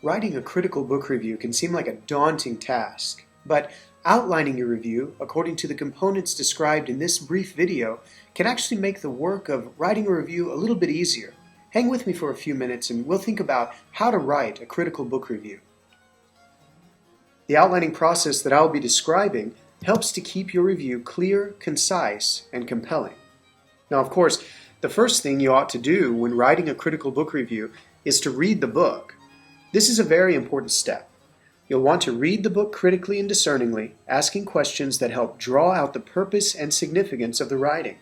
Writing a critical book review can seem like a daunting task, but outlining your review according to the components described in this brief video can actually make the work of writing a review a little bit easier. Hang with me for a few minutes and we'll think about how to write a critical book review. The outlining process that I'll be describing helps to keep your review clear, concise, and compelling. Now, of course, the first thing you ought to do when writing a critical book review is to read the book. This is a very important step. You'll want to read the book critically and discerningly, asking questions that help draw out the purpose and significance of the writing.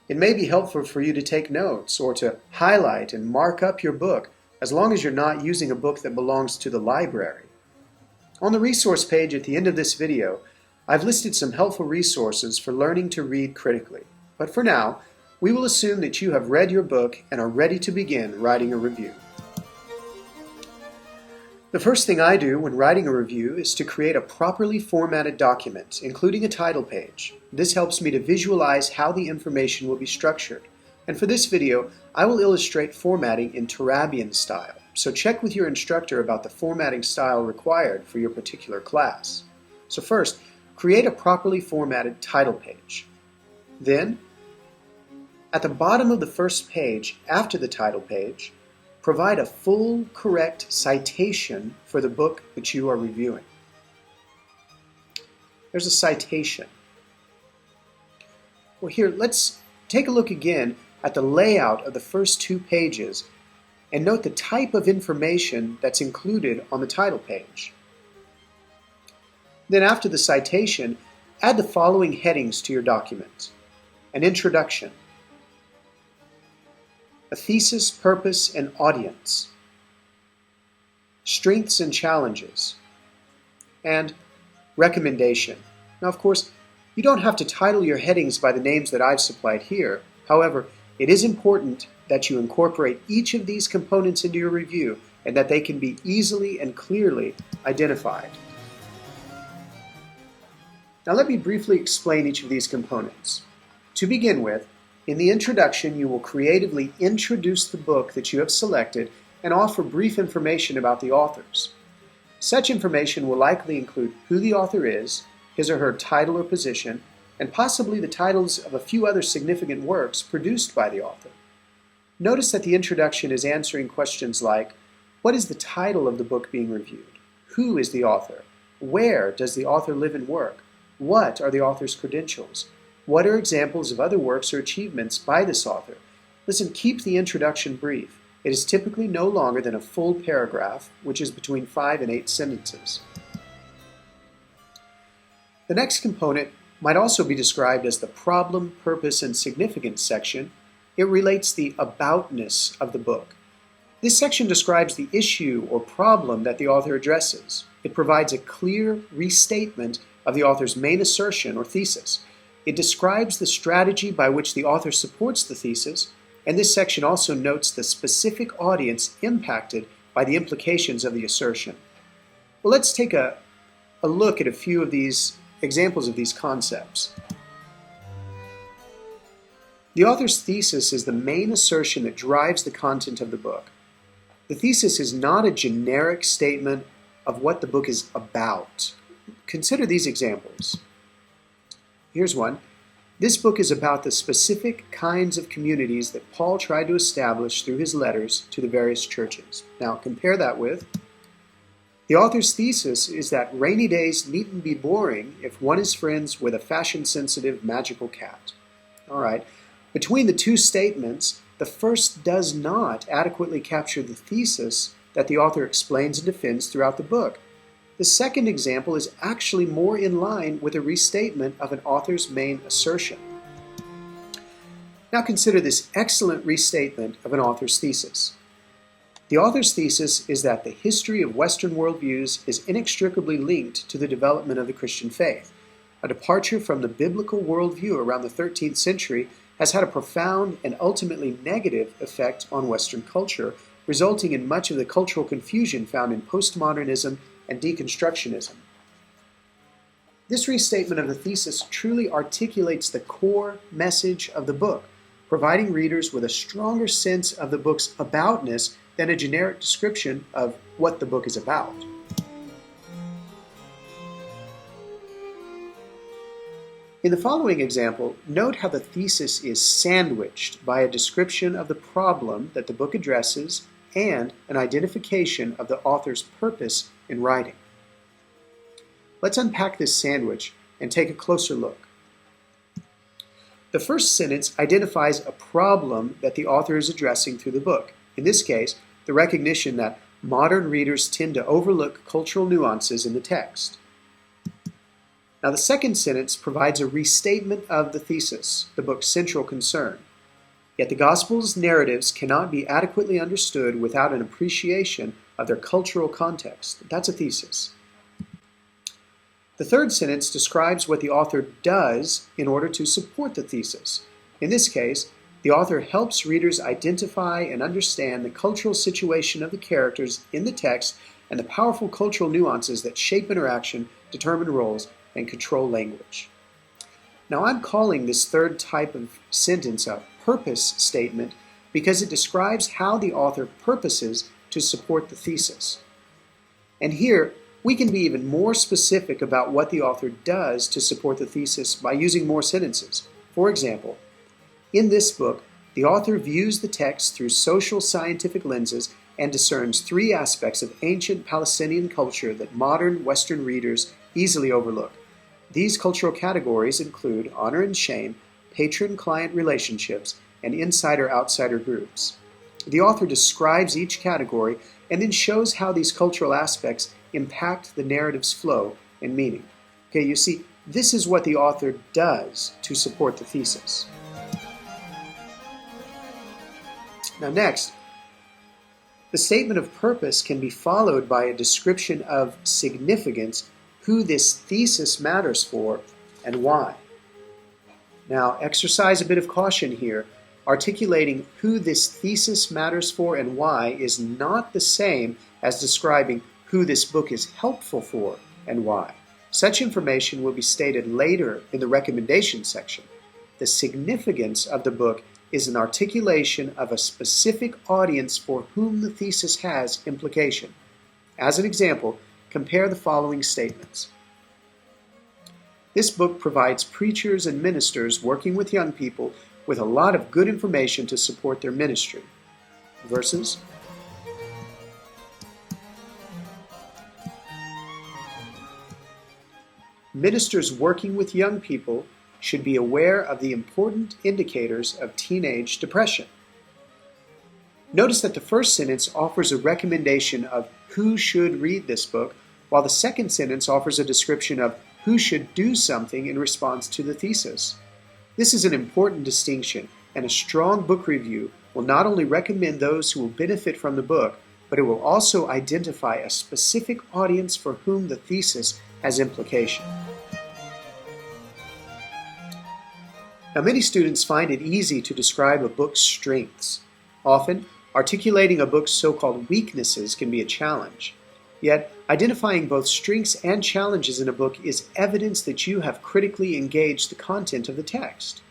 It may be helpful for you to take notes or to highlight and mark up your book, as long as you're not using a book that belongs to the library. On the resource page at the end of this video, I've listed some helpful resources for learning to read critically. But for now, we will assume that you have read your book and are ready to begin writing a review. The first thing I do when writing a review is to create a properly formatted document, including a title page. This helps me to visualize how the information will be structured. And for this video, I will illustrate formatting in Turabian style. So check with your instructor about the formatting style required for your particular class. So first, create a properly formatted title page. Then, at the bottom of the first page, after the title page, provide a full, correct citation for the book that you are reviewing. There's a citation. Well, here, let's take a look again at the layout of the first two pages and note the type of information that's included on the title page. Then after the citation, add the following headings to your document: an introduction, a thesis, purpose, and audience, strengths and challenges, and recommendation. Now, of course, you don't have to title your headings by the names that I've supplied here. However, it is important that you incorporate each of these components into your review and that they can be easily and clearly identified. Now, let me briefly explain each of these components. To begin with, in the introduction, you will creatively introduce the book that you have selected and offer brief information about the authors. Such information will likely include who the author is, his or her title or position, and possibly the titles of a few other significant works produced by the author. Notice that the introduction is answering questions like, what is the title of the book being reviewed? Who is the author? Where does the author live and work? What are the author's credentials? What are examples of other works or achievements by this author? Listen, keep the introduction brief. It is typically no longer than a full paragraph, which is between 5 and 8 sentences. The next component might also be described as the problem, purpose, and significance section. It relates the aboutness of the book. This section describes the issue or problem that the author addresses. It provides a clear restatement of the author's main assertion or thesis. It describes the strategy by which the author supports the thesis, and this section also notes the specific audience impacted by the implications of the assertion. Well, let's take a look at a few of these examples of these concepts. The author's thesis is the main assertion that drives the content of the book. The thesis is not a generic statement of what the book is about. Consider these examples. Here's one. This book is about the specific kinds of communities that Paul tried to establish through his letters to the various churches. Now compare that with, the author's thesis is that rainy days needn't be boring if one is friends with a fashion-sensitive magical cat. All right. Between the two statements, the first does not adequately capture the thesis that the author explains and defends throughout the book. The second example is actually more in line with a restatement of an author's main assertion. Now consider this excellent restatement of an author's thesis. The author's thesis is that the history of Western worldviews is inextricably linked to the development of the Christian faith. A departure from the biblical worldview around the 13th century has had a profound and ultimately negative effect on Western culture, resulting in much of the cultural confusion found in postmodernism and deconstructionism. This restatement of the thesis truly articulates the core message of the book, providing readers with a stronger sense of the book's aboutness than a generic description of what the book is about. In the following example, note how the thesis is sandwiched by a description of the problem that the book addresses and an identification of the author's purpose in writing. Let's unpack this sandwich and take a closer look. The first sentence identifies a problem that the author is addressing through the book. In this case, the recognition that modern readers tend to overlook cultural nuances in the text. Now, the second sentence provides a restatement of the thesis, the book's central concern. Yet the Gospel's narratives cannot be adequately understood without an appreciation of their cultural context. That's a thesis. The third sentence describes what the author does in order to support the thesis. In this case, the author helps readers identify and understand the cultural situation of the characters in the text and the powerful cultural nuances that shape interaction, determine roles, and control language. Now, I'm calling this third type of sentence a purpose statement because it describes how the author purposes to support the thesis. And here, we can be even more specific about what the author does to support the thesis by using more sentences. For example, in this book, the author views the text through social scientific lenses and discerns three aspects of ancient Palestinian culture that modern Western readers easily overlook. These cultural categories include honor and shame, patron-client relationships, and insider-outsider groups. The author describes each category and then shows how these cultural aspects impact the narrative's flow and meaning. Okay, you see, this is what the author does to support the thesis. Now next, the statement of purpose can be followed by a description of significance, who this thesis matters for, and why. Now, exercise a bit of caution here. Articulating who this thesis matters for and why is not the same as describing who this book is helpful for and why. Such information will be stated later in the recommendation section. The significance of the book is an articulation of a specific audience for whom the thesis has implication. As an example, compare the following statements. This book provides preachers and ministers working with young people with a lot of good information to support their ministry. Versus ministers working with young people should be aware of the important indicators of teenage depression. Notice that the first sentence offers a recommendation of who should read this book, while the second sentence offers a description of who should do something in response to the thesis. This is an important distinction, and a strong book review will not only recommend those who will benefit from the book, but it will also identify a specific audience for whom the thesis has implication. Now, many students find it easy to describe a book's strengths. Often, articulating a book's so-called weaknesses can be a challenge. Yet, identifying both strengths and challenges in a book is evidence that you have critically engaged the content of the text.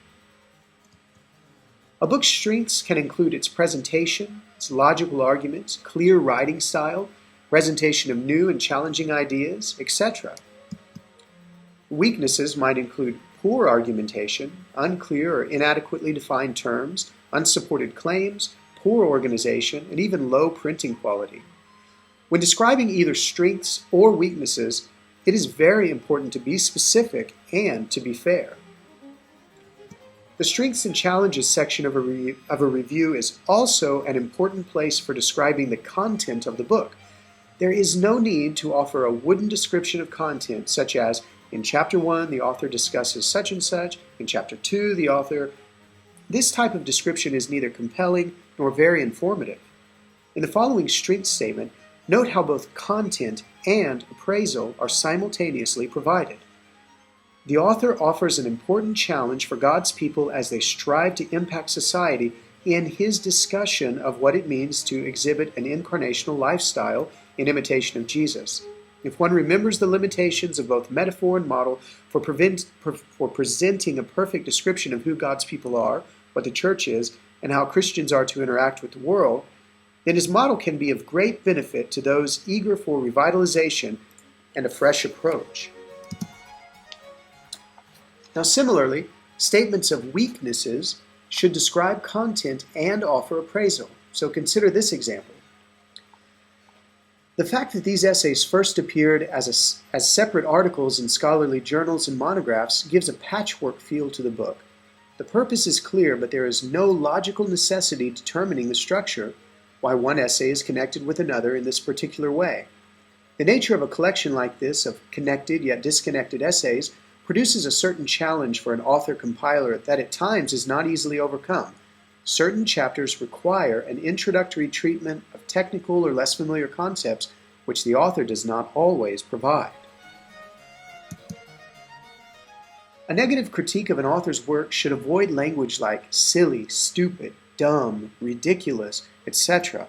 A book's strengths can include its presentation, its logical arguments, clear writing style, presentation of new and challenging ideas, etc. Weaknesses might include poor argumentation, unclear or inadequately defined terms, unsupported claims, poor organization, and even low printing quality. When describing either strengths or weaknesses, it is very important to be specific and to be fair. The Strengths and Challenges section of a review is also an important place for describing the content of the book. There is no need to offer a wooden description of content, such as, in Chapter 1, the author discusses such and such, in Chapter 2, the author... This type of description is neither compelling nor very informative. In the following strengths statement, note how both content and appraisal are simultaneously provided. The author offers an important challenge for God's people as they strive to impact society in his discussion of what it means to exhibit an incarnational lifestyle in imitation of Jesus. If one remembers the limitations of both metaphor and model for presenting a perfect description of who God's people are, what the church is, and how Christians are to interact with the world, then his model can be of great benefit to those eager for revitalization and a fresh approach. Now, similarly, statements of weaknesses should describe content and offer appraisal. So consider this example. The fact that these essays first appeared as separate articles in scholarly journals and monographs gives a patchwork feel to the book. The purpose is clear, but there is no logical necessity determining the structure, why one essay is connected with another in this particular way. The nature of a collection like this of connected yet disconnected essays produces a certain challenge for an author-compiler that at times is not easily overcome. Certain chapters require an introductory treatment of technical or less familiar concepts which the author does not always provide. A negative critique of an author's work should avoid language like silly, stupid, dumb, ridiculous, etc.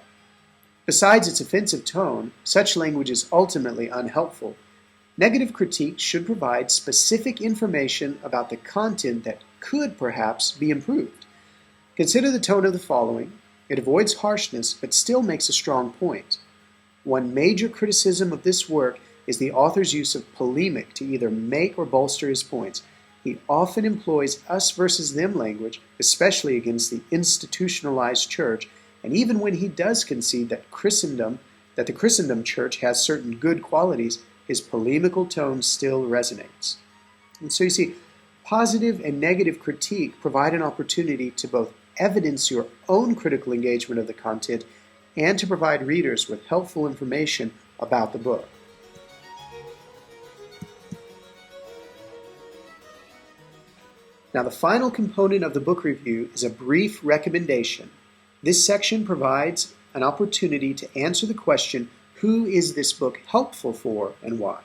Besides its offensive tone, such language is ultimately unhelpful. Negative critique should provide specific information about the content that could perhaps be improved. Consider the tone of the following. It avoids harshness, but still makes a strong point. One major criticism of this work is the author's use of polemic to either make or bolster his points. He often employs us versus them language, especially against the institutionalized church, and even when he does concede that the Christendom church has certain good qualities, his polemical tone still resonates. And so you see, positive and negative critique provide an opportunity to both evidence your own critical engagement of the content and to provide readers with helpful information about the book. Now, the final component of the book review is a brief recommendation. This section provides an opportunity to answer the question, who is this book helpful for and why?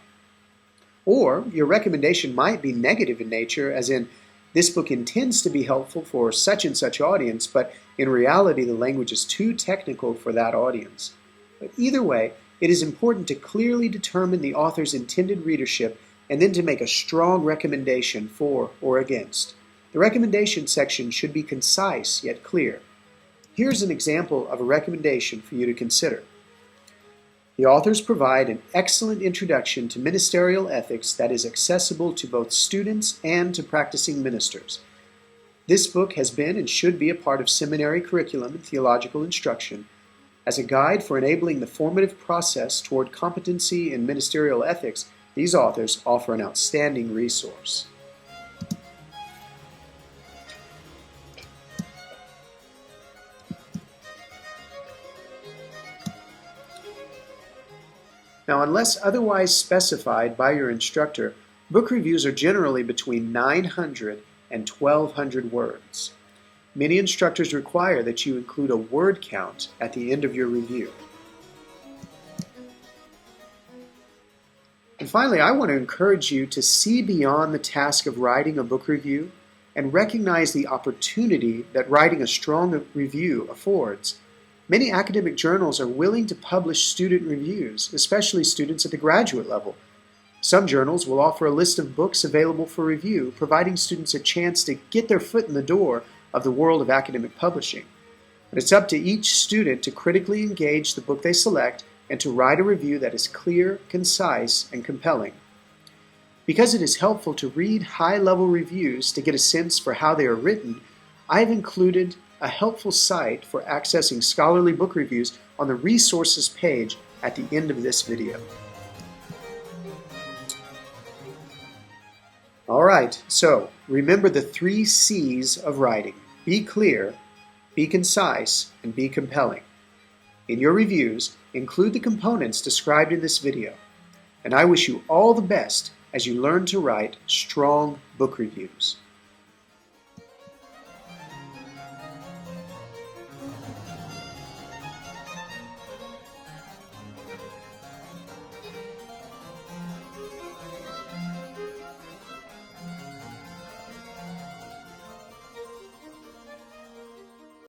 Or your recommendation might be negative in nature, as in, this book intends to be helpful for such and such audience, but in reality the language is too technical for that audience. But either way, it is important to clearly determine the author's intended readership and then to make a strong recommendation for or against. The recommendation section should be concise yet clear. Here's an example of a recommendation for you to consider. The authors provide an excellent introduction to ministerial ethics that is accessible to both students and to practicing ministers. This book has been and should be a part of seminary curriculum and theological instruction. As a guide for enabling the formative process toward competency in ministerial ethics, these authors offer an outstanding resource. Now, unless otherwise specified by your instructor, book reviews are generally between 900 and 1,200 words. Many instructors require that you include a word count at the end of your review. And finally, I want to encourage you to see beyond the task of writing a book review and recognize the opportunity that writing a strong review affords. Many academic journals are willing to publish student reviews, especially students at the graduate level. Some journals will offer a list of books available for review, providing students a chance to get their foot in the door of the world of academic publishing. But it's up to each student to critically engage the book they select and to write a review that is clear, concise, and compelling. Because it is helpful to read high-level reviews to get a sense for how they are written, I have included a helpful site for accessing scholarly book reviews on the resources page at the end of this video. Alright, so remember the 3 C's of writing. Be clear, be concise, and be compelling. In your reviews, include the components described in this video. And I wish you all the best as you learn to write strong book reviews.